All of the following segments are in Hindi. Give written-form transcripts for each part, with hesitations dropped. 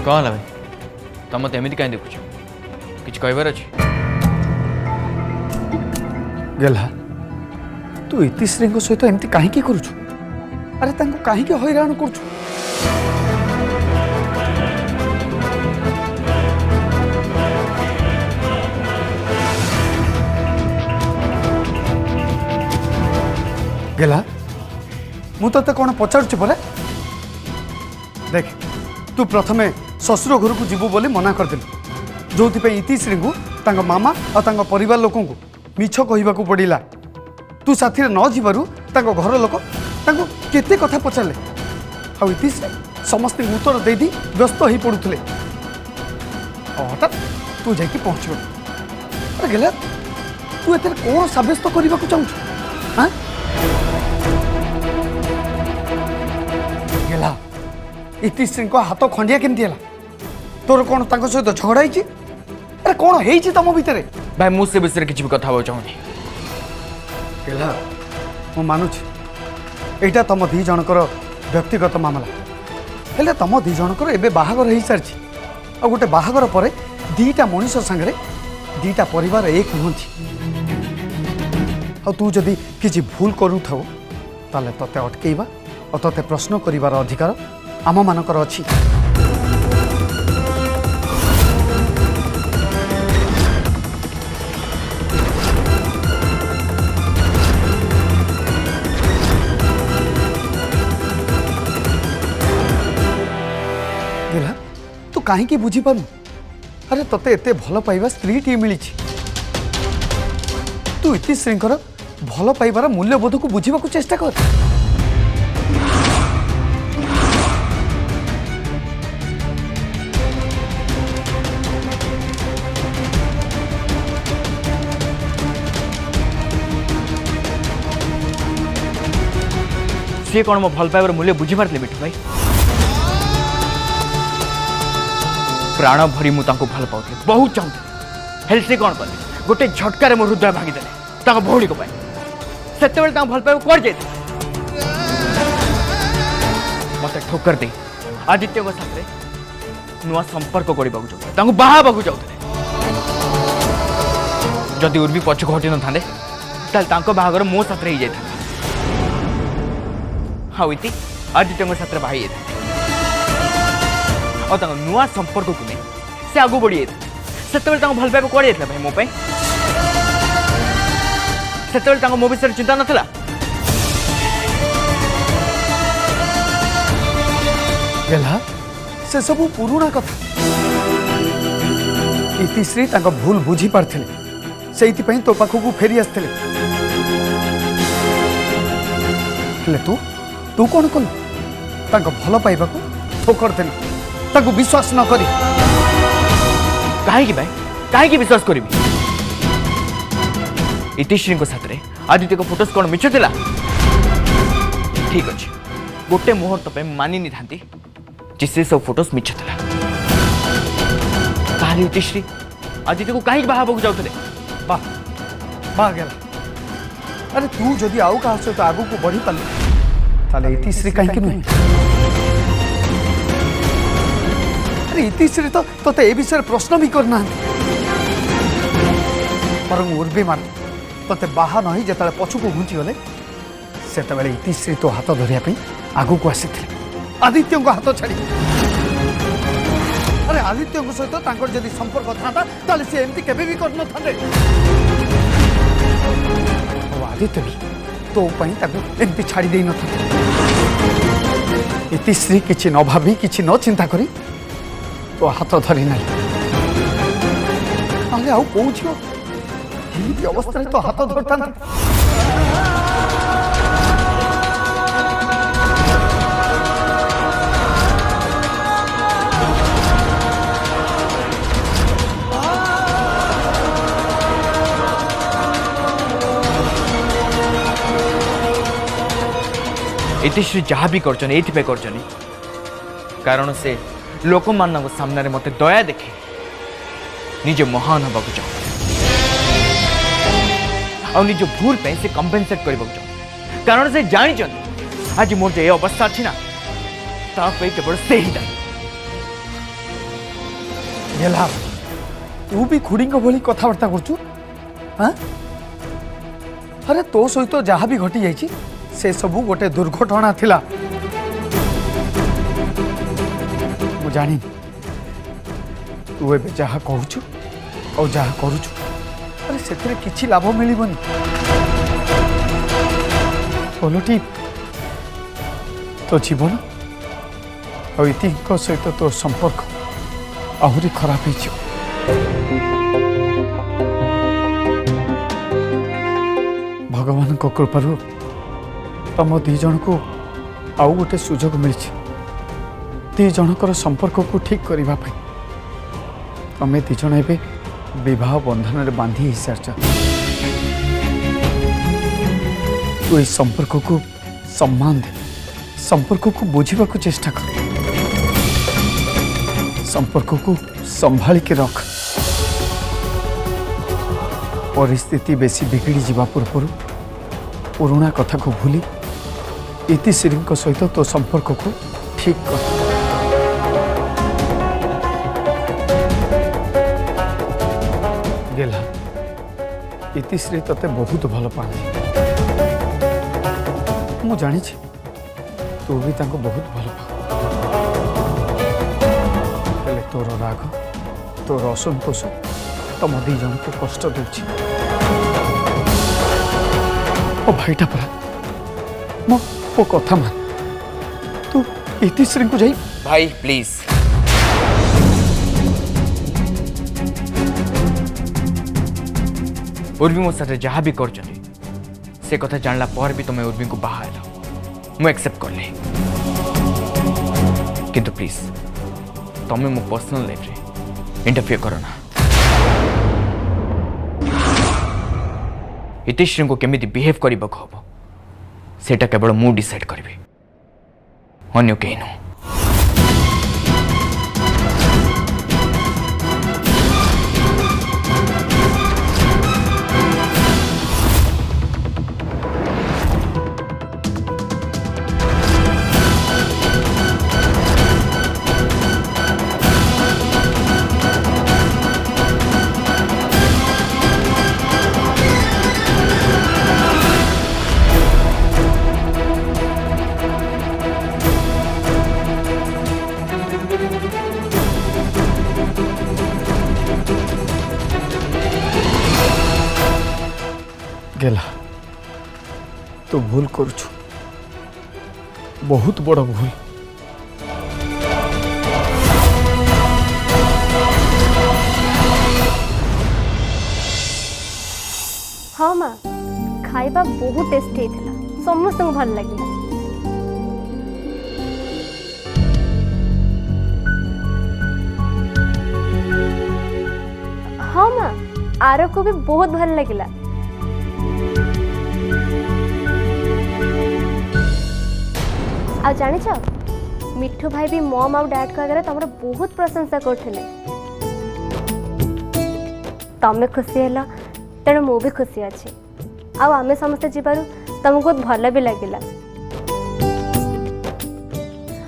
कौन है भाई तुम मत एमती कहीं देखुच कि कहबार अच्छे गेला तू इतिश्री सहित एमती कहीं करुचु अरे कहीं हैरान करुचु गेला मु ते कौन पचारुची परे देख तू प्रथमे ससुर घर को जीवु बोली मना करदेलु जो इतिश्री को मामा और परिवार लोक मिछ कहवाक पड़ा तू साथी न जीवु घर लोक केते कथा पचारे आ इतिश्री समस्त उत्तर दे दी व्यस्त हो पड़ुले हठात तू जाकि पहुँच अरे गेला तू ए कौन सब्यस्त करने को चाहूँ हाँ गेला इतिश्री हाथ खंडिया केमती है तोर कौन सहित झगड़ा ही अरे कौन है तुम भितर भाई मुझे विषय किसी भी कथा चाहूनी गेला मु मानुची एटा तुम दी जनकर व्यक्तिगत मामला हेले तुम दी जनकर एबे बाहागर हो सारी आ गोटे बाहागर पर दीटा मनीष सांगे दीटा परिवार एक नुहति आ तू जदि किसी भूल करू ताले तते अटकेबा और तते प्रश्न करिवार अधिकार आम मानकर अछि गेला तू कहीं बुझी पारु अरे तते एते भल पाइबा स्त्री टी मिली तू इतिश्रींकर भल पाइबार मूल्यबोध को बुझा चेष्टा कर सी कौन मो भल पाइबार मूल्य बुझी पारे बिठू भाई प्राण भरी मुझे भल पाऊे बहुत चाहूली हेल्थ से कौन कले गोटे झटकार मो हृदय भांगीदे भौणी को से भल पाइबा कौन जाए मत ठोकर दे आदित्य साथ नुआ संपर्क करने चाहते बाहर चाहते जदि उर्वी पछक हटि न था बाहागर मो साथ ही जाता हाँ आदित्य साथ बाहर जाता और नुआ संपर्क को नहीं से आगू बढ़ी से भल पाइबा कौन जाता भाई मोपाई से मो विषय चिंता नाला गेला से सब पुराणा कथा इतिश्री भूल बुझी पारथिले से तो पाखक फेरी आसते तू तू कौन कलु भल पाइबा ठोकर देलु विश्वास न करी कहीं भाई कहीं विश्वास करी इतिश्री साथ आदित्य को फोटोस कौन मिछ थिला ठीक अच्छे गोटे मुहूर्त पे मानि नहीं था जे से सब फोटोस मिछ थिला ताली इतिश्री आदित्य को कहीं बाहाबू जाते बाह बाह गेला अरे तू जदि आउ का सहित आगू को बढ़ी पाले ताले इतिश्री कहीं नुहे अरे इतिश्री तो तोते ए विषय प्रश्न भी करना पर उर्वी मान तोते बाहा नहीं जिते पछू को घुंची गले से इतिश्री तो हाथ धरिया आगू को आसी आदित्य हाथ छाड़ी अरे आदित्य सहित जदि संपर्क था सी एमती केबे भी कर न आदित्य भी तो एमती छाड़ी दे न इतिश्री किसी न भावी किसी न चिंता करी तो हाथ धरी ना आउ कौन झील एमती अवस्था तो हाथ धरता इतिश्री जहाँ भी करछन एथिपे करछन कारण से लोक मान सामने मते दया देखे निजे महान हवा चाहूँ आ निज भूल पे से कंपेनसेट करने चाहूँ कारण से जानी आज मोर जो ये अवस्था अच्छी ना केवल से ही दायी गेला तू भी खुड़ी भली कथबार्ता करचु हाँ अरे तो सहित जहाँ भी घटी जाइए से सबू गोटे दुर्घटना थिला मु जानी तू ए जहाँ कहूचु और जहाँ करुचु अरे से किछि लाभ मिलबनी ओलटी तो जीवन और इति सहित तो संपर्क आहरी खराब हो भगवान को कृपारू तम दी जन को आउ गोटे सुजोग मिली दी जनकर संपर्क को ठीक करने तमें दी जन ए विवाह बंधन रे बांधी ही सार्च तू इस संपर्क को सम्मान दे संपर्क को बुझा चेष्टा कर संपर्क को संभाल के रख परिस्थिति बेसी बिगड़ी जीवा पूर्व पुराणा कथा को भूली इतिश्री सहित तो संपर्क को ठीक कर गेला इतिश्री तते बहुत भल पाती मु जानी तू भी तांको बहुत भल पा तोर राग तोर असंतोष तम दी जन को कष्ट दूची ओ भाईटा परा मो कथा मान तू इतिश्री को जाई भाई प्लीज उर्वी मो साथ जहाँ भी कर से कथा जानला पर भी तुम्हें उर्वी को बाहर मु एक्सेप्ट कर ले किंतु प्लीज तुम्हें मो पर्सनल लाइफ रे इंटरफियर करो ना इतिश्री को केमी बिहेव करने हम सेटा केवल मु डिसाइड करी अन्य कहीं नुह गेला तू भूल करुछु बहुत बड़ भूल हाँ माँ खाइबा बहुत टेस्टी था समस्त भल लगे हाँ माँ आर को भी बहुत भल लगिला आ जानी मिठू भाई भी मम आउ डैड को आगे तुम बहुत प्रशंसा करते तमें खुशी है तेणु मु भी खुशी अच्छी आम समस्ते जीवार तुमको बहुत भल भी लगिला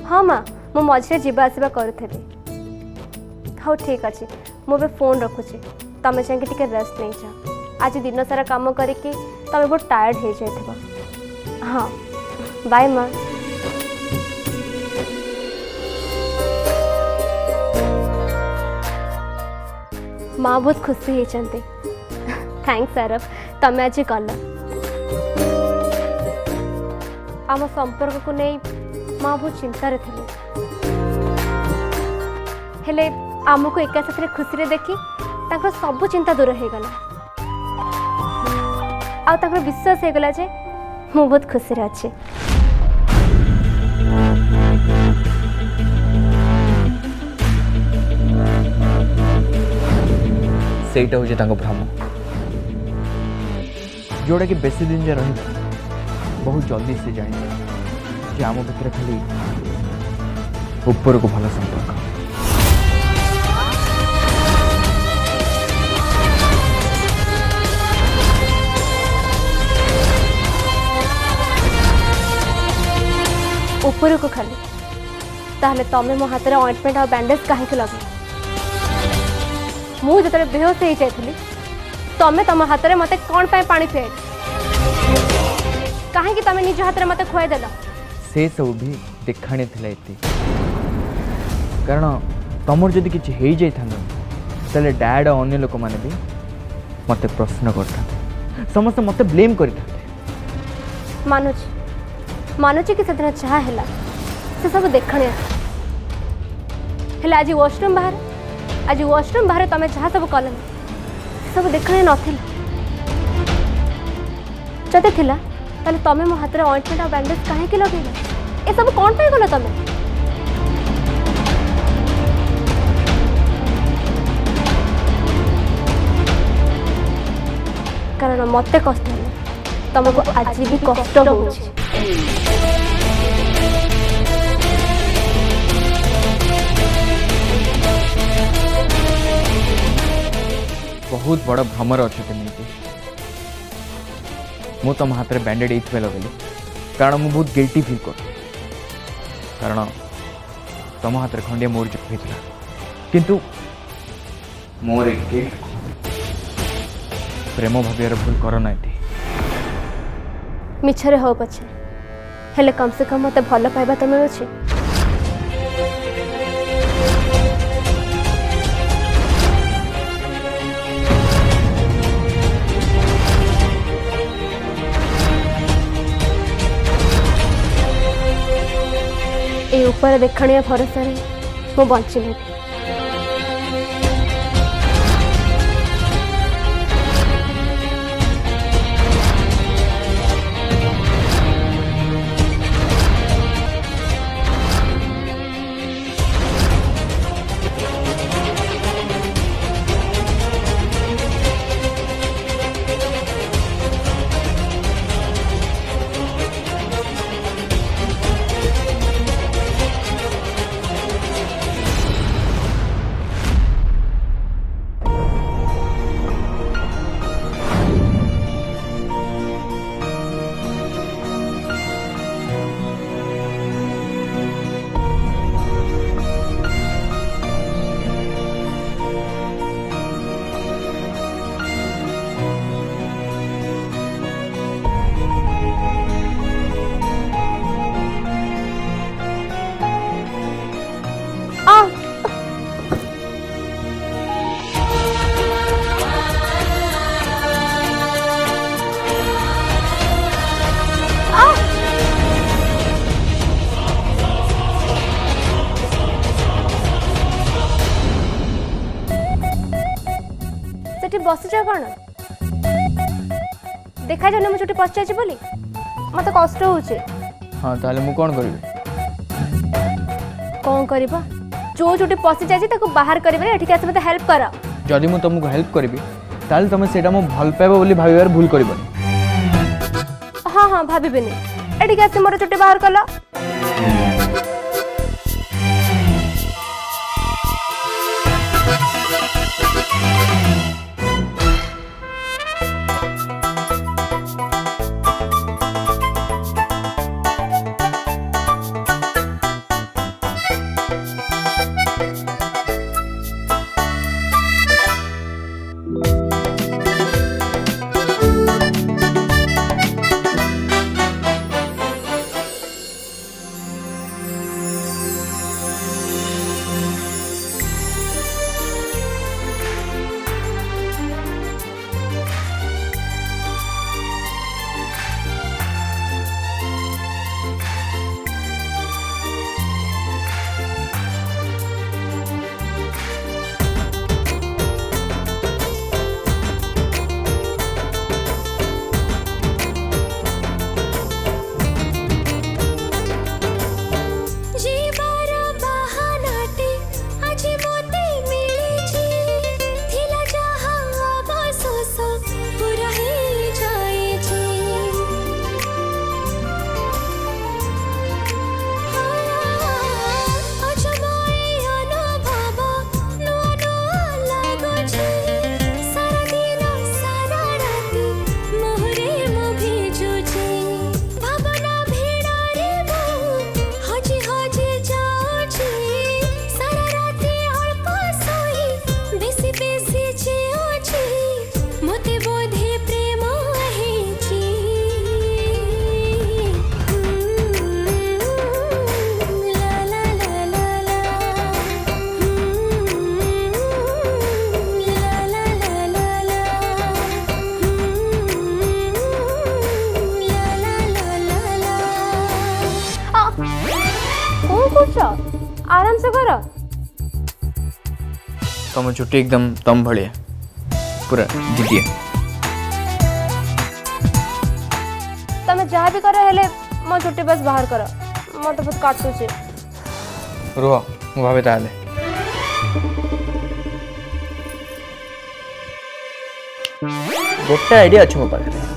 हाँ माँ मु मझे जीवा आसवा करूथी हाँ ठीक अच्छे मुझे फोन रखुची तमें चाहिए टे रेस्ट नहीं जा आज दिन सारा काम करके तमें बहुत टायर्ड हो जाए हाँ बाय माँ माँ बहुत खुशी होती थैंक्स आरव तमें आज कल आम संपर्क को नहीं माँ बहुत चिंतार थी हेले आमको एका साथ खुशी देखी सब चिंता दूर हो गला विश्वास हो गला जे मु बहुत खुशी अच्छे। ସେଇଟା ହେଉଛି ତାଙ୍କ ଭ୍ରମ ଯେଉଁଟାକି ବେଶୀ ଦିନ ଯାଏ ରହିବ। ବହୁତ ଜଲ୍ଦି ସେ ଜାଣିବେ ଯେ ଆମ ଭିତରେ ଖାଲି ଉପରକୁ ଭଲ ସମ୍ପର୍କ। उपरକୁ खाली ताहले तमे मो हाथ में ऑइंटमेंट और बैंडेज कहीं लगे मुझे जो बेहोश हो जाती तमें तुम हाथ में मत कौन पानी पिए कहीं तुम निज हाथ में मत खुआदेल से सब भी देखाणी थिला एति कारण तमर जदि किछि हेई जाई थांदा तले डैड और अन्य लोक माने भी मते प्रश्न करता समस्त मते ब्लेम करता मानुची कि सेदिन जहा है से सब देखाणी हेला आज वॉशरूम बाहर तुम जहाँ सब कल सब देखाणी नाला जदि थिला ताले तमें मो हाथ में ऑइंटमेंट और बैंडेज कहीं लगे ये सब कौन पे गल तमें कारण मत कष्ट तुमको आज भी कष्ट हो बहुत बड़ भ्रमर अच्छे तुमको मु तुम हाथ में बैंडेड ये लगेली कारण मुझे बहुत गिल्टी फिल कर कारण तुम हाथ में खंडिया मोर चुप होता किंतु मोर प्रेम भावियार भूल करना ये मिछरे हो पछे हेले कम से कम मते भल पाइबा तो मिलुछि ए ऊपर देखणिया भरोसा रे मो बंची लेबी बस कौन देखा जाने मुझे पचार बोली मत कष्ट हो हाँ ताले मु कौन करी कौन कर जो चुटी पशि जाए बाहर करेंगे एठिक आस मत हेल्प कर जदि मु तुमको हेल्प करी ताले तुम सेटा मो भल पाइबो बोली भाबिबार भूल करबनी हाँ हाँ भाबिबिनी एठिक आस मोर चुटी बाहर कल कर आराम से कर तुम छुट्टी एकदम तम भलिया पूरा दीदी तमे जहाँ भी कर हेले मो छुट्टी बस बाहर कर मत बहुत काटुचे रुह मु भावे ताले गोटे आइडिया अच्छे मो पाखे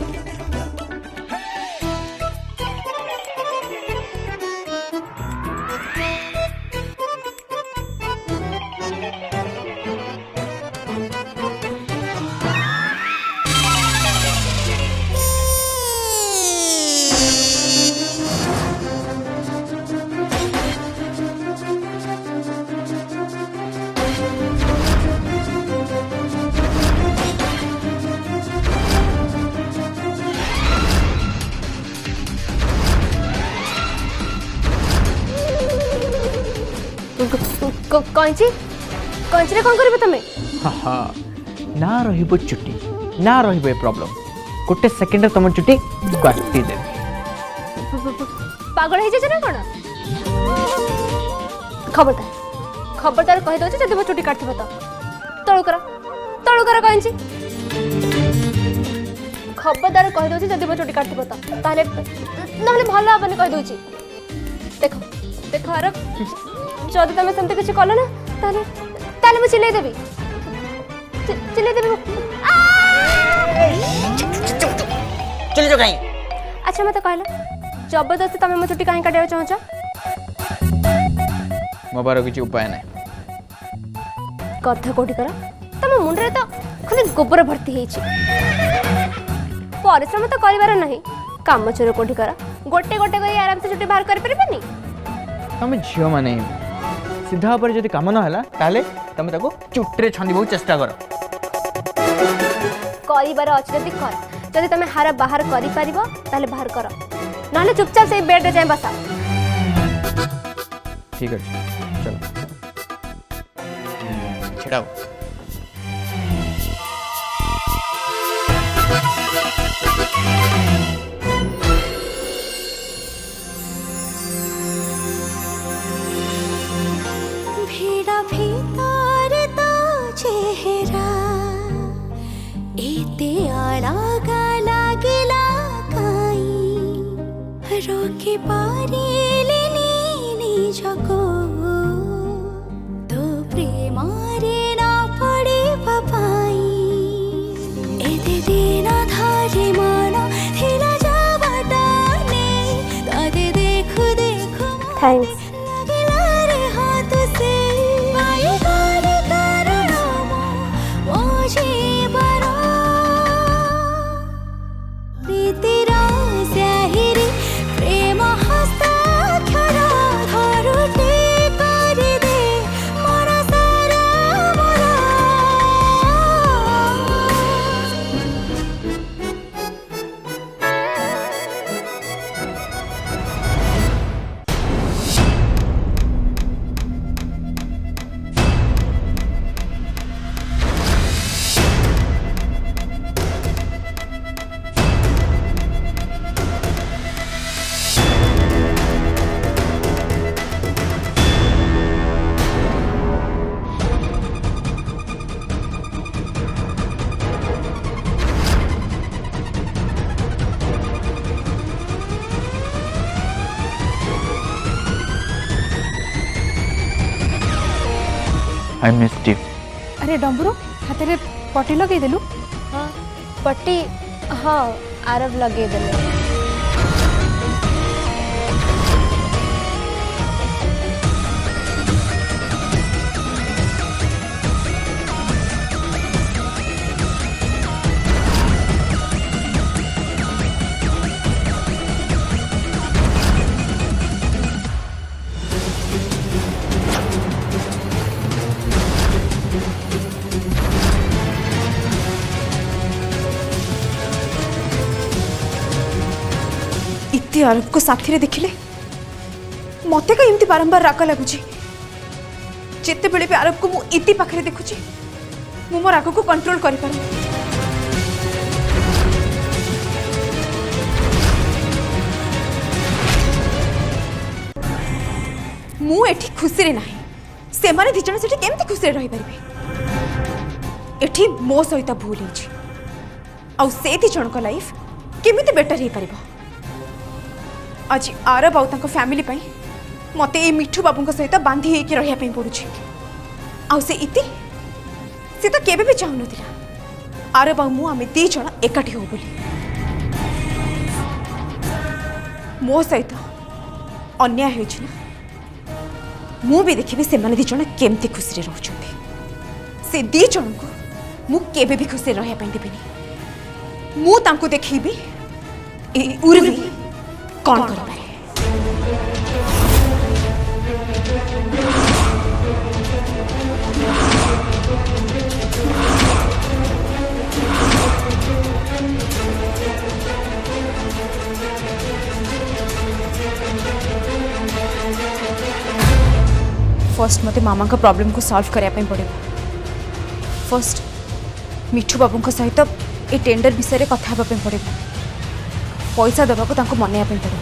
कैंची कैंची रे कौन करिबे तमे ना रहिबो छुट्टी ना रहिबो प्रॉब्लम गोटे सेकंड तुम छुट्टी काटी दे पागल हे जे ना कोन खबरदार कहि दो जदि मो छुट्टी काटथिबो त तळु कर कैंची खबरदार कहि दो जदि मो छुट्टी काटथिबो त ताले नहले भलो आपने कहि दोची देखो अरे जदि तमे सेमते किछ कलो ना ताले मैं चिल्लाई देबी चले जो कहीं अच्छा मत कहला जबरदस्ती तमे मो छुट्टी काहे काटिया चाहछ मो बार किसी उपाय ना कथा कोठी कर तम मुंडरे तो खाली गोबर भर्ती हेछि परिश्रम तो करिवार नहीं काम चोर कोठी कर गोटे गोटे करी आराम से छुट्टी बाहर कर परबेनी तुम झील माने सीधा पर जदि काम ना हला ताले तुम ताको चुट्टे छंदी बहुत चेष्टा कर करिवार अछि जदि कर जदि तमे हार बाहर करि परिबो ताले बाहर कर नाले चुपचाप से बेड रे जाय बसा ठीक है चलो छिड़ाओ ভিড়া ভিতরে তো চেহারা এতে আলাগা লাগিলা কাই রোকে পারিলিনি নিজকো তো প্রেমারে না পড়িবা পাই এতে দিন ধরে মন থিলা যাবাটা নেই তাতে দেখু দেখু थैंक्स आई मिस्ड यू अरे डम्बरू हाथ में पटी लगे देलु हाँ पट्टी हाँ आरब लगे देले इति अरब को साथी रे देखिले मते का इमती बारंबार राग लगुची जेते बेले भी अरब को मु इति पाखरे देखुची मु मोर राग को कंट्रोल करि पारु मु एठी खुशी रे नाही से माने दिजण सेठी केमती खुशी रे रहि परिबे एठी मो सहित भूल हिची आ से दिजण को लाइफ केमिति बेटर हे परिबो आज आरब आउ तांको फैमिली पई मते ए मिठू बाबू सहित बांधी हे के रहिया पई पडुची आ से इति से तो केबे भी चाहु नथिला आरब आउ मु आमे दी जण एकाठी हो बोली मो सहित अन्याय होइछि ना मु भी देखिबी से माने दी जण केमती खुशी रे रहउछन्ती से दी जण को मु केबे भी खुशी रहिया पई देबिनी मु तांको देखिबी ए उर्वी कौन कर पारे फर्स्ट मते मामा का प्रॉब्लम को सॉल्व करने पड़े फर्स्ट मिठू बाबू सहित ए टेंडर विषय में कथा पड़े पैसा देवा को मन पड़े